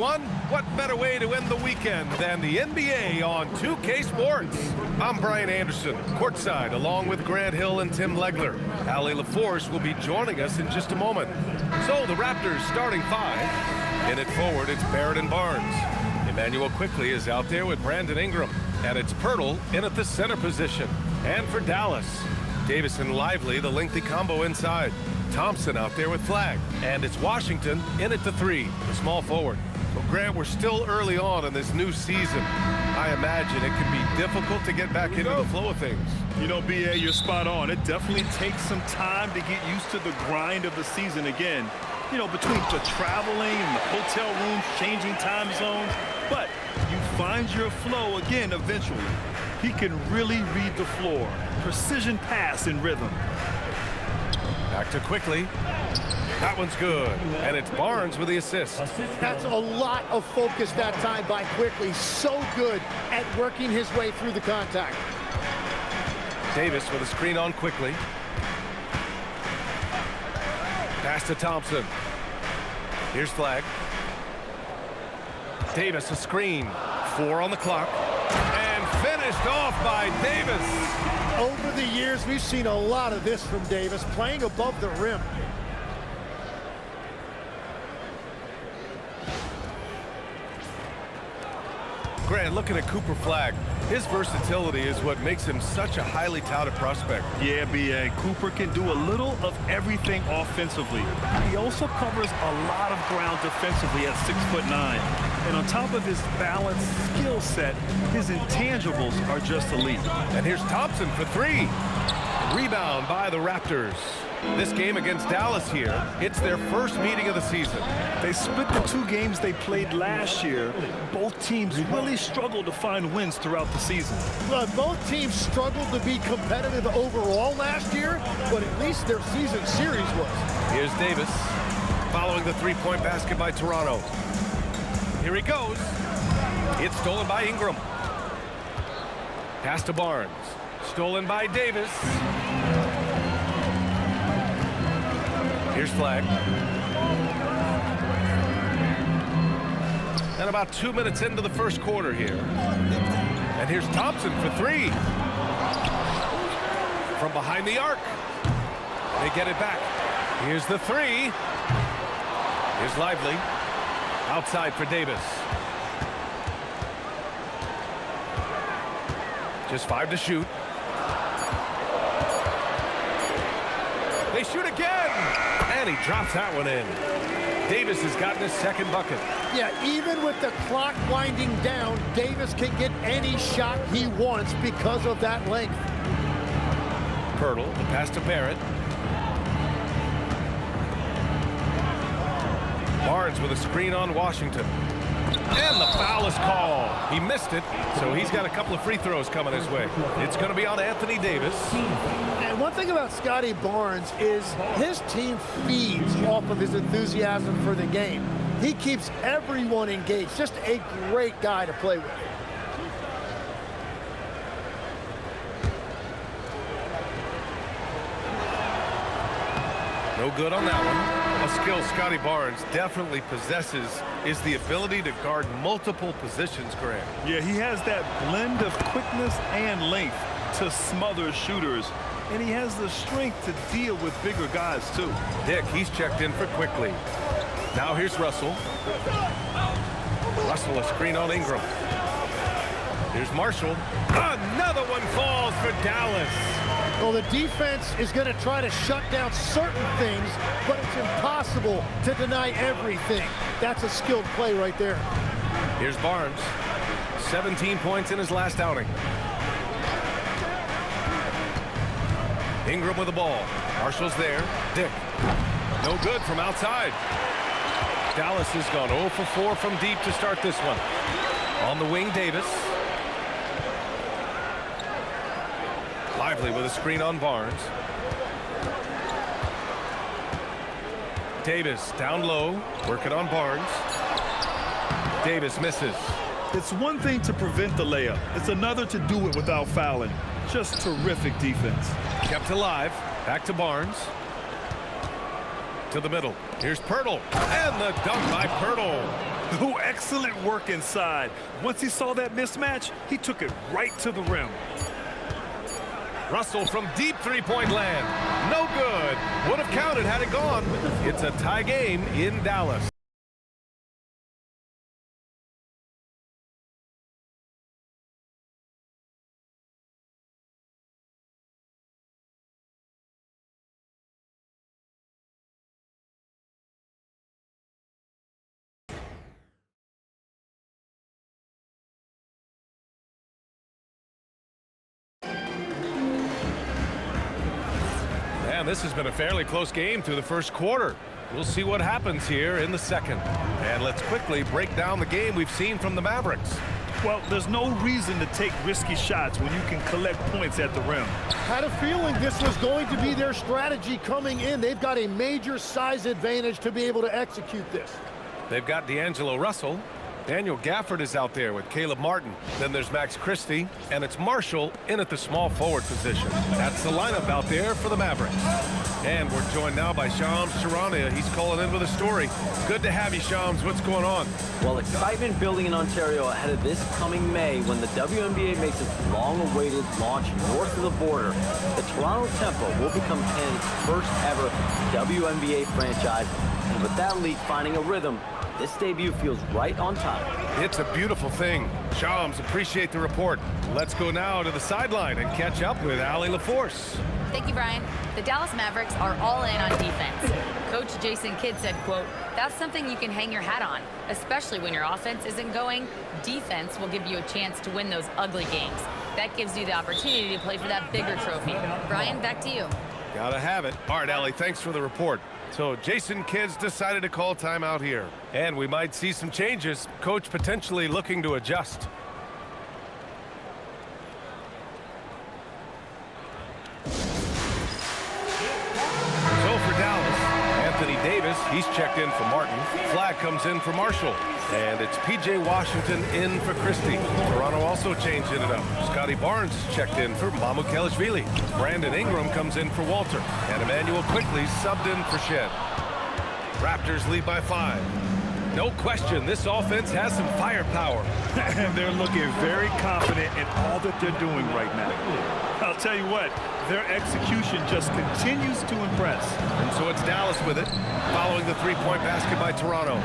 everyone. What better way to end the weekend than the NBA on 2K Sports? I'm Brian Anderson, courtside, along with Grant Hill and Tim Legler. Allie LaForce will be joining us in just a moment. So the Raptors starting five. In it forward, it's Barrett and Barnes. Emmanuel Quickley is out there with Brandon Ingram. And it's Pirtle in at the center position. And for Dallas, Davis and Lively, the lengthy combo inside. Thompson out there with Flag. And it's Washington in at the three, the small forward. So, Grant, we're still early on in this new season. I imagine it can be difficult to get back into the flow of things. You know, B.A., you're spot on. It definitely takes some time to get used to the grind of the season again. You know, between the traveling and the hotel rooms, changing time zones. But you find your flow again eventually. He can really read the floor. Precision pass in rhythm. Back to Quickley. That one's good. And it's Barnes with the assist. That's a lot of focus that time by Quickley. So good at working his way through the contact. Davis with a screen on Quickley. Pass to Thompson. Here's Flag. Davis a screen. 4 on the clock. And finished off by Davis. Over the years, we've seen a lot of this from Davis, playing above the rim. Grant, looking at Cooper Flag, his versatility is what makes him such a highly touted prospect. Yeah, B.A. Cooper can do a little of everything offensively. He also covers a lot of ground defensively at 6'9". And on top of his balanced skill set, his intangibles are just elite. And here's Thompson for three. Rebound by the Raptors. This game against Dallas here, it's their first meeting of the season. They split the 2 games they played last year. Both teams really struggled to find wins throughout the season. Both teams struggled to be competitive overall last year, but at least their season series was. Here's Davis following the three-point basket by Toronto. Here he goes. It's stolen by Ingram. Pass to Barnes. Stolen by Davis. Here's Flag. And about 2 minutes into the first quarter here. And here's Thompson for three. From behind the arc. They get it back. Here's the three. Here's Lively. Outside for Davis. Just 5 to shoot. They shoot again. And he drops that one in. Davis has gotten his second bucket. Yeah, even with the clock winding down, Davis can get any shot he wants because of that length. Pirtle, the pass to Barrett. Barnes with a screen on Washington. And the foul is called. He missed it, so he's got a couple of free throws coming his way. It's going to be on Anthony Davis. And one thing about Scotty Barnes is his team feeds off of his enthusiasm for the game. He keeps everyone engaged. Just a great guy to play with. No good on that one. A skill Scotty Barnes definitely possesses is the ability to guard multiple positions, Grant. Yeah, he has that blend of quickness and length to smother shooters. And he has the strength to deal with bigger guys, too. Dick, he's checked in for Quickley. Now here's Russell. Russell a screen on Ingram. Here's Marshall. Another one falls for Dallas. Well, the defense is going to try to shut down certain things, but it's impossible to deny everything. That's a skilled play right there. Here's Barnes. 17 points in his last outing. Ingram with the ball. Marshall's there. Dick. No good from outside. Dallas has gone 0 for 4 from deep to start this one. On the wing, Davis. Lively with a screen on Barnes. Davis down low, working on Barnes. Davis misses. It's one thing to prevent the layup. It's another to do it without fouling. Just terrific defense. Kept alive. Back to Barnes. To the middle. Here's Pirtle. And the dunk by Pirtle. Oh, excellent work inside. Once he saw that mismatch, he took it right to the rim. Russell from deep three-point land. No good. Would have counted had it gone. It's a tie game in Dallas. And this has been a fairly close game through the first quarter. We'll see what happens here in the second. And let's quickly break down the game we've seen from the Mavericks. Well, there's no reason to take risky shots when you can collect points at the rim. Had a feeling this was going to be their strategy coming in. They've got a major size advantage to be able to execute this. They've got D'Angelo Russell. Daniel Gafford is out there with Caleb Martin. Then there's Max Christie, and it's Marshall in at the small forward position. That's the lineup out there for the Mavericks. And we're joined now by Shams Charania. He's calling in with a story. Good to have you, Shams. What's going on? Well, excitement building in Ontario ahead of this coming May when the WNBA makes its long-awaited launch north of the border. The Toronto Tempo will become Canada's first ever WNBA franchise. And with that league finding a rhythm, this debut feels right on time. It's a beautiful thing. Shams, appreciate the report. Let's go now to the sideline and catch up with Allie LaForce. Thank you, Brian. The Dallas Mavericks are all in on defense. Coach Jason Kidd said, quote, "That's something you can hang your hat on, especially when your offense isn't going. Defense will give you a chance to win those ugly games. That gives you the opportunity to play for that bigger trophy." Brian, back to you. Gotta have it. All right, Allie, thanks for the report. So Jason Kidd's decided to call timeout here. And we might see some changes. Coach potentially looking to adjust. So for Dallas, Anthony Davis, he's checked in for Martin. Flag comes in for Marshall. And it's P.J. Washington in for Christie. Toronto also changing it up. Scotty Barnes is checked in for Mamukelashvili. Brandon Ingram comes in for Walter. And Emmanuel quickly subbed in for Shed. Raptors lead by 5. No question, this offense has some firepower. And they're looking very confident in all that they're doing right now. I'll tell you what, their execution just continues to impress. And so it's Dallas with it, following the three-point basket by Toronto.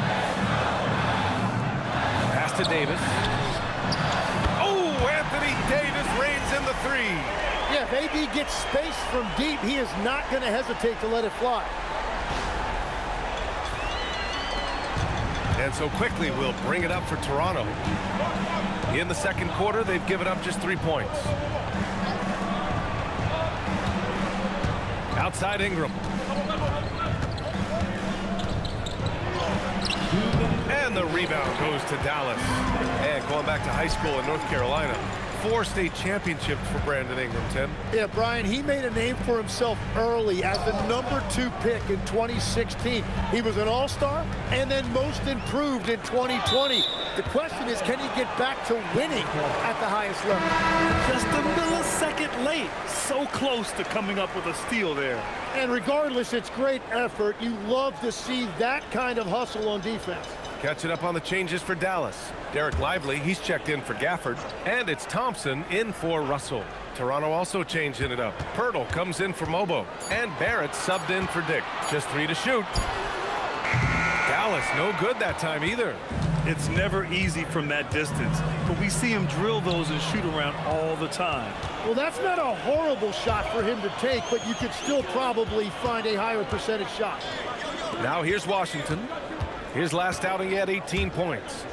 Pass to Davis. Oh, Anthony Davis reigns in the three. Yeah, if AD gets space from deep, he is not going to hesitate to let it fly. And so quickly we'll bring it up for Toronto. In the second quarter, they've given up just 3 points. Outside Ingram. And the rebound goes to Dallas. And going back to high school in North Carolina, 4 state championships for Brandon Ingram, Tim. Yeah, Brian, he made a name for himself early as the #2 pick in 2016. He was an all-star and then most improved in 2020. The question is, can he get back to winning at the highest level? Just a millisecond late. So close to coming up with a steal there. And regardless, it's great effort. You love to see that kind of hustle on defense. Catching up on the changes for Dallas. Derek Lively, he's checked in for Gafford. And it's Thompson in for Russell. Toronto also changing it up. Pirtle comes in for Mobo. And Barrett subbed in for Dick. Just 3 to shoot. Dallas, no good that time either. It's never easy from that distance, but we see him drill those and shoot around all the time. Well, that's not a horrible shot for him to take, but you could still probably find a higher percentage shot. Now here's Washington. His last outing, he had 18 points.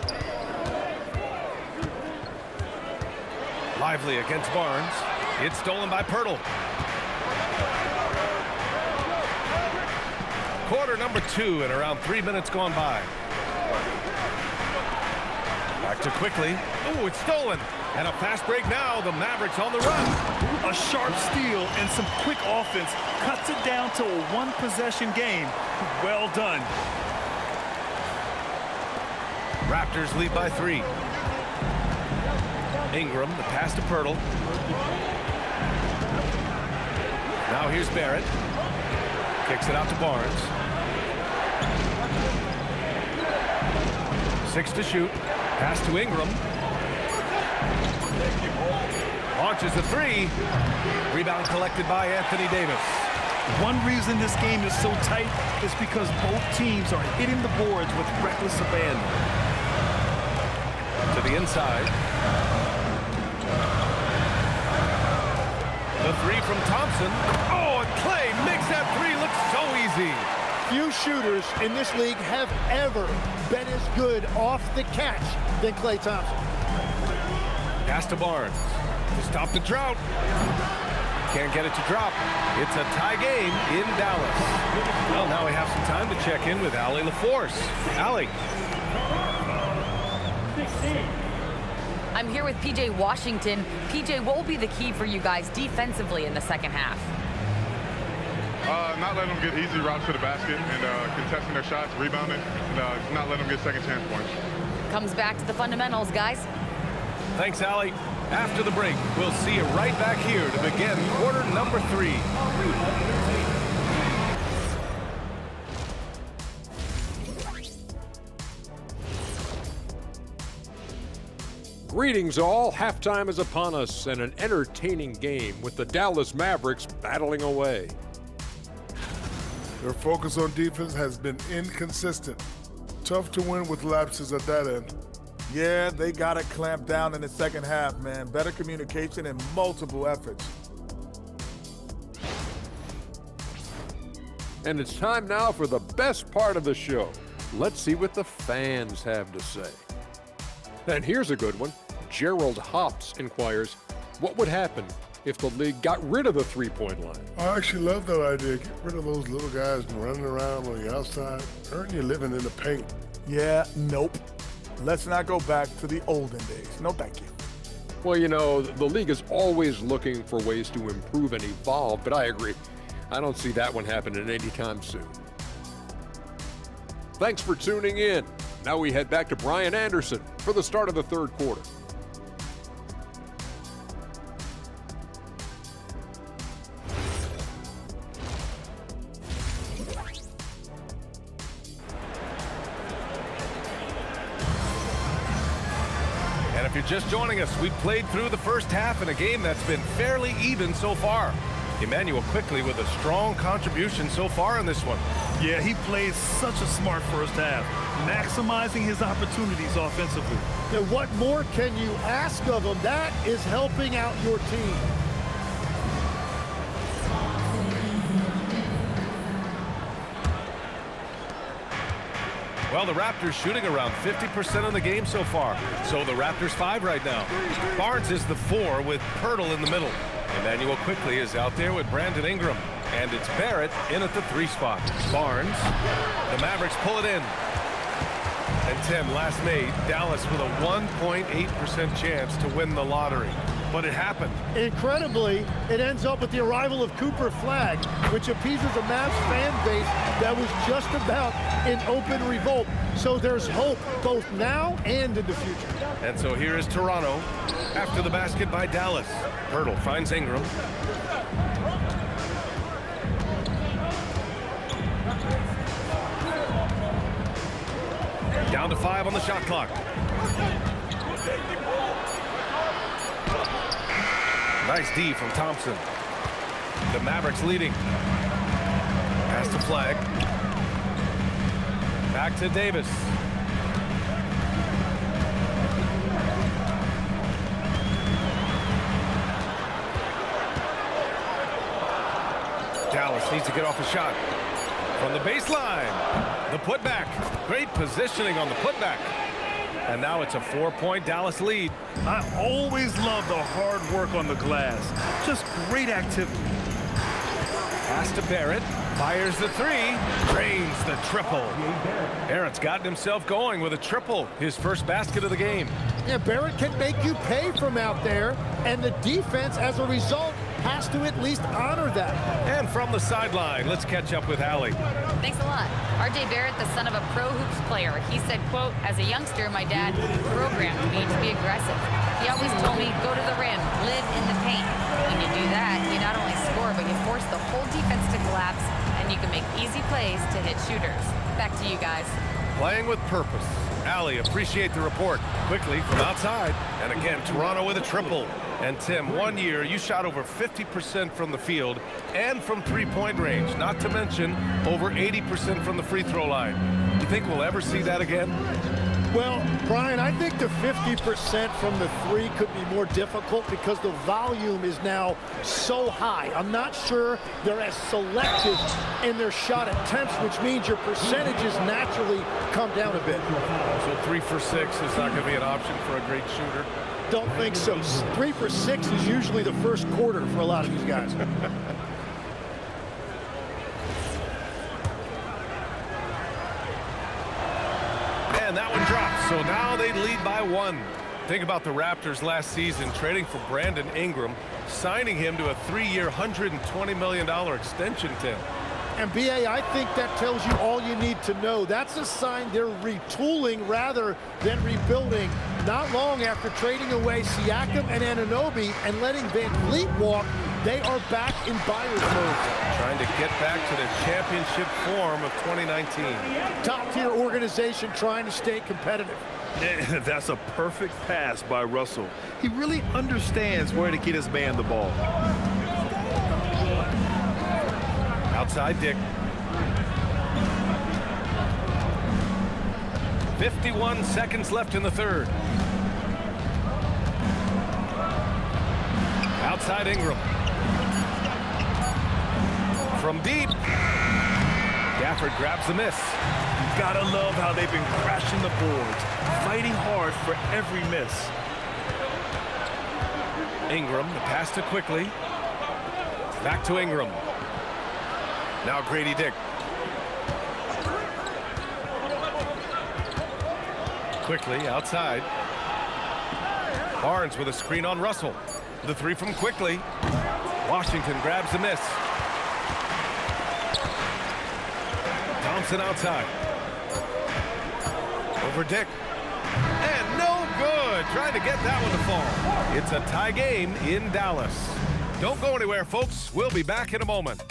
Lively against Barnes. It's stolen by Pirtle. Quarter number 2 and around 3 minutes gone by. Back to quickly. Oh, it's stolen. And a fast break now. The Mavericks on the run. A sharp steal and some quick offense cuts it down to a one-possession game. Well done. Raptors lead by 3. Ingram, the pass to Pirtle. Now here's Barrett. Kicks it out to Barnes. 6 to shoot. Pass to Ingram. Launches a 3. Rebound collected by Anthony Davis. One reason this game is so tight is because both teams are hitting the boards with reckless abandon. To the inside. The 3 from Thompson. Oh, and Clay makes that 3 look so easy. Few shooters in this league have ever been as good off the catch than Klay Thompson. Pass to Barnes. To stop the drought. Can't get it to drop. It's a tie game in Dallas. Well, now we have some time to check in with Allie LaForce. Allie. I'm here with PJ Washington. PJ, what will be the key for you guys defensively in the second half? Not letting them get easy routes to the basket and contesting their shots, rebounding, and not letting them get second chance points. Comes back to the fundamentals, guys. Thanks, Allie. After the break, we'll see you right back here to begin quarter number 3. Greetings all. Halftime is upon us and an entertaining game with the Dallas Mavericks battling away. Their focus on defense has been inconsistent. Tough to win with lapses at that end. Yeah, they got to clamp down in the second half, man. Better communication and multiple efforts. And it's time now for the best part of the show. Let's see what the fans have to say. And here's a good one. Gerald Hops inquires, what would happen if the league got rid of the three-point line? I actually love that idea. Get rid of those little guys running around on the outside, earn your living in the paint. Yeah, nope. Let's not go back to the olden days. No, thank you. Well, you know, the league is always looking for ways to improve and evolve, but I agree. I don't see that one happening anytime soon. Thanks for tuning in. Now we head back to Brian Anderson for the start of the third quarter. And if you're just joining us, we've played through the first half in a game that's been fairly even so far. Emmanuel quickly with a strong contribution so far in this one. Yeah, he played such a smart first half, maximizing his opportunities offensively. Now, what more can you ask of him? That is helping out your team. Well, the Raptors shooting around 50% of the game so far. So the Raptors 5 right now. Barnes is the 4 with Pirtle in the middle. Emmanuel quickly is out there with Brandon Ingram. And it's Barrett in at the 3 spot. Barnes. The Mavericks pull it in. And Tim, last made, Dallas with a 1.8% chance to win the lottery. But it happened. Incredibly, it ends up with the arrival of Cooper Flagg, which appeases a Mavs fan base that was just about in open revolt. So there's hope both now and in the future. And so here is Toronto after the basket by Dallas. Pirtle finds Ingram. Down to 5 on the shot clock. Nice D from Thompson. The Mavericks leading. Pass to Flagg. Back to Davis. Dallas needs to get off a shot. From the baseline. The putback. Great positioning on the putback. And now it's a 4-point Dallas lead. I always love the hard work on the glass. Just great activity. Pass to Barrett. Fires the 3. Drains the triple. Barrett's gotten himself going with a triple. His first basket of the game. Yeah, Barrett can make you pay from out there, and the defense, as a result, has to at least honor that. And from the sideline, let's catch up with Allie. Thanks a lot. RJ Barrett, the son of a pro hoops player. He said, quote, as a youngster, my dad programmed me to be aggressive. He always told me, go to the rim, live in the paint. When you do that, you not only score, but you force the whole defense to collapse, and you can make easy plays to hit shooters. Back to you guys. Playing with purpose. Allie, appreciate the report. Quickly from outside. And again, Toronto with a triple. And Tim, 1 year, you shot over 50% from the field and from three-point range. Not to mention over 80% from the free throw line. Do you think we'll ever see that again? Well, Brian, I think the 50% from the three could be more difficult because the volume is now so high. I'm not sure they're as selective in their shot attempts, which means your percentages naturally come down a bit. So 3 for 6 is not going to be an option for a great shooter? Don't think so. 3 for 6 is usually the first quarter for a lot of these guys. And that one drops, so now they lead by 1. Think about the Raptors last season trading for Brandon Ingram, signing him to a 3-year, $120 million extension, Tim. And B.A., I think that tells you all you need to know. That's a sign they're retooling rather than rebuilding. Not long after trading away Siakam and Anunoby and letting Van Vliet walk, they are back in buyer's mode. Trying to get back to their championship form of 2019. Top-tier organization trying to stay competitive. That's a perfect pass by Russell. He really understands where to get his man the ball. Outside Dick. 51 seconds left in the third. Outside Ingram. From deep. Gafford grabs the miss. You gotta love how they've been crashing the boards, fighting hard for every miss. Ingram, the pass to Quickly. Back to Ingram. Now Grady Dick. Quickly outside. Barnes with a screen on Russell. The 3 from Quickly. Washington grabs the miss. Thompson outside. Over Dick. And no good. Trying to get that one to fall. It's a tie game in Dallas. Don't go anywhere, folks. We'll be back in a moment.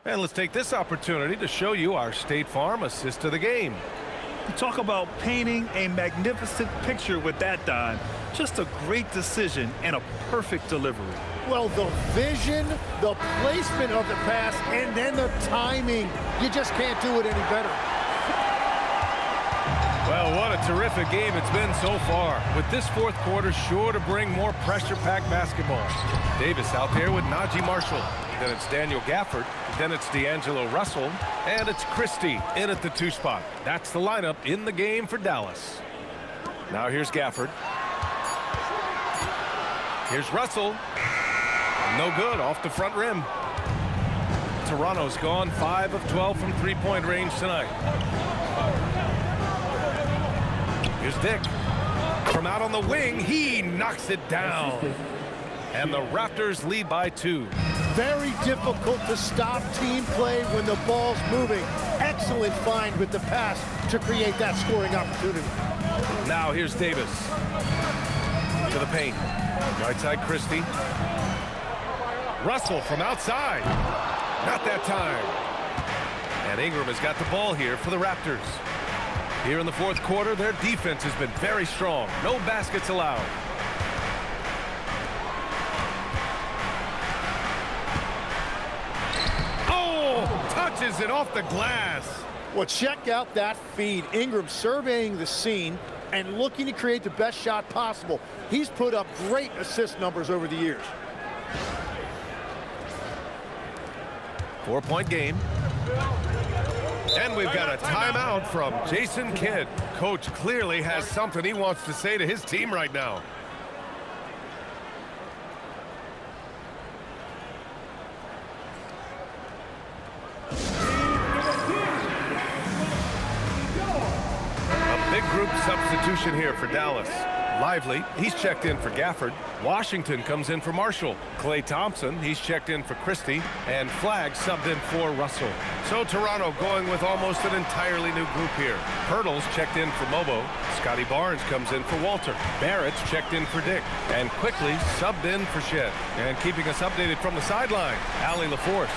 And let's take this opportunity to show you our State Farm assist of the game. You talk about painting a magnificent picture with that dime. Just a great decision and a perfect delivery. Well, the vision, the placement of the pass, and then the timing. You just can't do it any better. Well, what a terrific game it's been so far. With this fourth quarter sure to bring more pressure-packed basketball. Davis out there with Najee Marshall. Then it's Daniel Gafford. Then it's D'Angelo Russell. And it's Christie in at the 2 spot. That's the lineup in the game for Dallas. Now here's Gafford. Here's Russell. No good off the front rim. Toronto's gone 5 of 12 from three-point range tonight. Here's Dick. From out on the wing, he knocks it down. And the Raptors lead by 2. Very difficult to stop team play when the ball's moving. Excellent find with the pass to create that scoring opportunity. Now here's Davis. To the paint. Right side Christie. Russell from outside. Not that time. And Ingram has got the ball here for the Raptors. Here in the fourth quarter, their defense has been very strong. No baskets allowed. Touches it off the glass. Well, check out that feed. Ingram surveying the scene and looking to create the best shot possible. He's put up great assist numbers over the years. 4-point game. And we've got a timeout from Jason Kidd. Coach clearly has something he wants to say to his team right now. Big group substitution here for Dallas. Lively, he's checked in for Gafford. Washington comes in for Marshall. Klay Thompson, he's checked in for Christie. And Flagg subbed in for Russell. So Toronto going with almost an entirely new group here. Pirtle's checked in for Mobo. Scotty Barnes comes in for Walter. Barrett's checked in for Dick. And quickly subbed in for Shed. And keeping us updated from the sideline, Allie LaForce.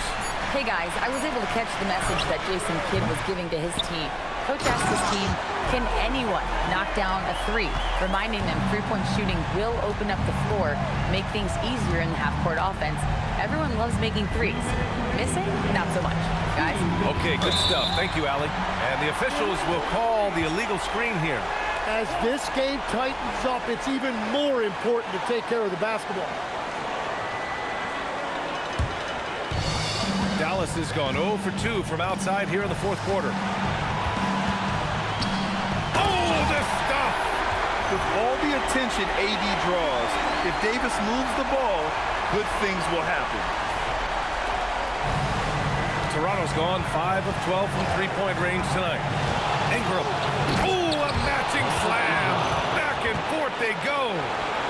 Hey guys, I was able to catch the message that Jason Kidd was giving to his team. Coach asked his team, can anyone knock down a three? Reminding them three-point shooting will open up the floor, make things easier in the half-court offense. Everyone loves making threes. Missing? Not so much. Guys? Okay, good stuff. Thank you, Allie. And the officials will call the illegal screen here. As this game tightens up, it's even more important to take care of the basketball. Dallas has gone 0 for 2 from outside here in the fourth quarter. Oh, this stuff! With all the attention AD draws, if Davis moves the ball, good things will happen. Toronto's gone 5 of 12 from three-point range tonight. Ingram. Oh, a matching slam. Back and forth they go.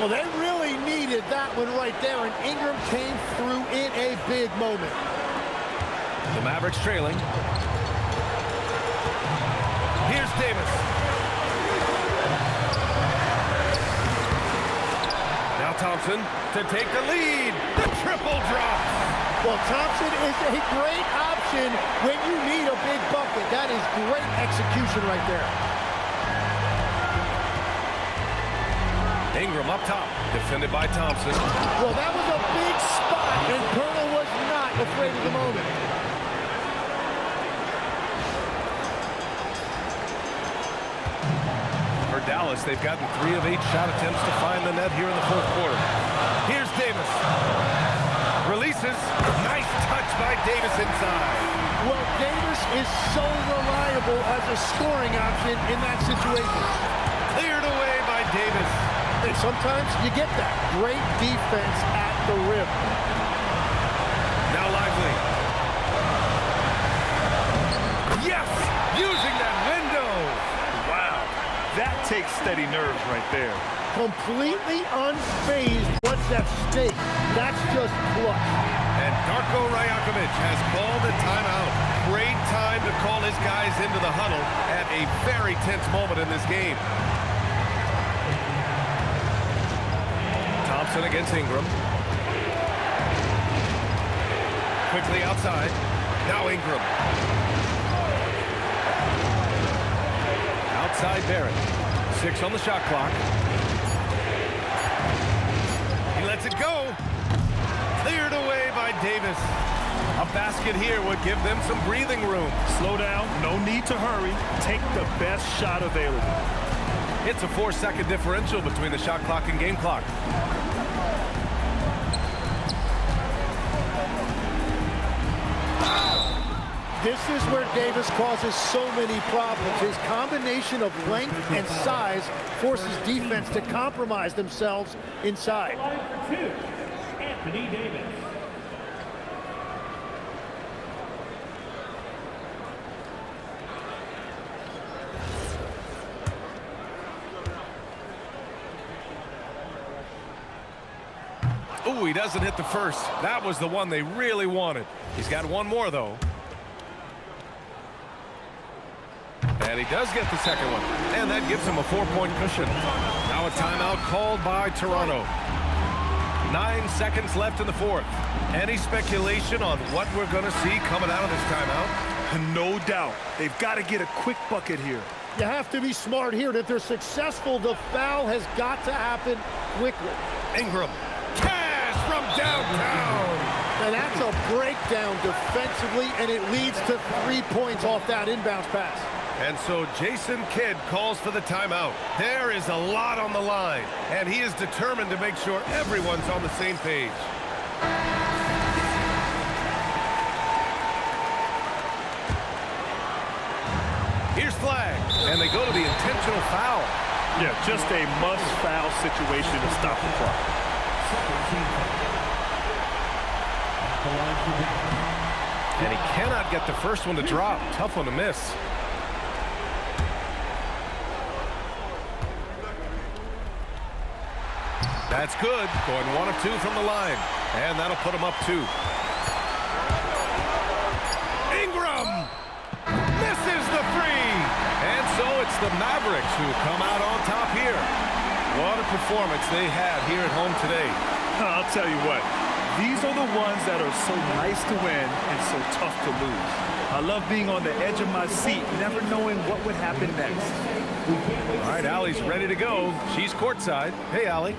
Well, they really needed that one right there, and Ingram came through in a big moment. The Mavericks trailing. Here's Davis. Now Thompson to take the lead. The triple drop. Well, Thompson is a great option when you need a big bucket. That is great execution right there. Ingram up top, defended by Thompson. Well, that was a big spot, and Pirtle was not afraid of the moment. For Dallas, they've gotten 3 of 8 shot attempts to find the net here in the fourth quarter. Here's Davis. Releases. Nice touch by Davis inside. Well, Davis is so reliable as a scoring option in that situation. Cleared away by Davis. And sometimes you get that. Great defense at the rim. Now Lively. Yes! Using that window. Wow, that takes steady nerves right there. Completely unfazed. What's at stake? That's just clutch. And Darko Rajakovic has called a timeout. Great time to call his guys into the huddle at a very tense moment in this game. Thompson against Ingram. Quickly outside. Now Ingram. Outside Barrett. 6 on the shot clock. He lets it go. Cleared away by Davis. A basket here would give them some breathing room. Slow down, no need to hurry. Take the best shot available. It's a 4-second differential between the shot clock and game clock. This is where Davis causes so many problems. His combination of length and size forces defense to compromise themselves inside. Anthony Davis. Ooh, he doesn't hit the first. That was the one they really wanted. He's got one more, though. And he does get the second one. And that gives him a 4-point cushion. Now a timeout called by Toronto. 9 seconds left in the fourth. Any speculation on what we're going to see coming out of this timeout? No doubt. They've got to get a quick bucket here. You have to be smart here. And if they're successful, the foul has got to happen quickly. Ingram. Cash from downtown. And that's a breakdown defensively, and it leads to 3 points off that inbounds pass. And so Jason Kidd calls for the timeout. There is a lot on the line, and he is determined to make sure everyone's on the same page. Here's Flagg, and they go to the intentional foul. Yeah, just a must-foul situation to stop the clock. And he cannot get the first one to drop. Tough one to miss. That's good. Going 1 of 2 from the line. And that'll put him up 2. Ingram misses the 3. And so it's the Mavericks who come out on top here. What a performance they had here at home today. I'll tell you what, these are the ones that are so nice to win and so tough to lose. I love being on the edge of my seat, never knowing what would happen next. All right, Allie's ready to go. She's courtside. Hey, Allie.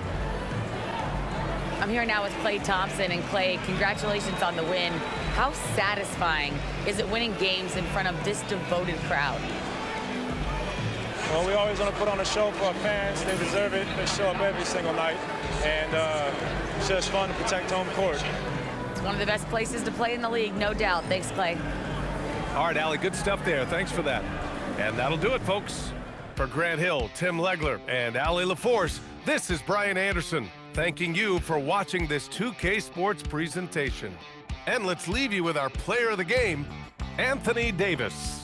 I'm here now with Klay Thompson. And Klay, congratulations on the win. How satisfying is it winning games in front of this devoted crowd? Well, we always want to put on a show for our fans. They deserve it. They show up every single night. And it's just fun to protect home court. It's one of the best places to play in the league, no doubt. Thanks, Klay. All right, Allie, good stuff there. Thanks for that. And that'll do it, folks. For Grant Hill, Tim Legler, and Allie LaForce, this is Brian Anderson, thanking you for watching this 2K Sports presentation. And let's leave you with our player of the game, Anthony Davis.